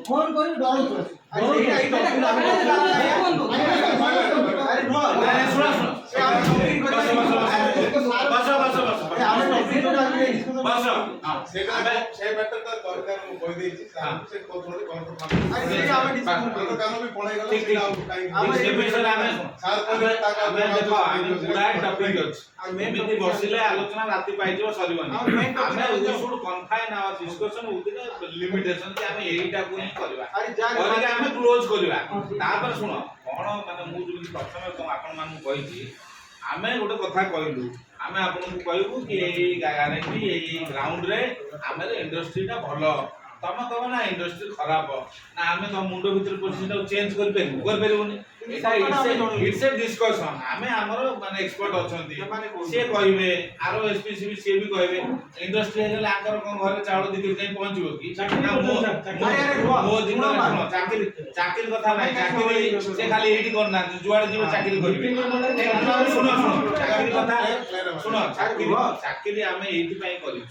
phone कर डरो बसिले आलोचना राति पाइजो सरीबनी आमे should confine our discussion with the limitation कि आमे एटा को ही करबा और आमे क्लोज करबा तापर सुनो कोन माने मु जो प्रथम आपन मान कहिछि आमे गोटे कथा कहलु आमे आपन को कहबू कि एई गारंटी एई ग्राउंड रे आमे इंडस्ट्री टा भलो तमे कहबो ना इंडस्ट्री खराब ना आमे तो मुंडो भीतर पोजिशन चेंज कर परबोनी एटा इट्स ए डिस्कशन आमे हमरो माने एक्सपर्ट अछंती से कहिबे आरो एसपीसीबी से भी कहिबे इंडस्ट्री हेले आकर कोन घरे चावल दिके जाई पहुंचबो कि ना मो दिन सुनो चाकरी कथा नै चाकरी से खाली एडी करना जुआड जीव चाकरी करबे सुनो चाकरी कथा सुनो चाकरी आमे एठी पई करिछु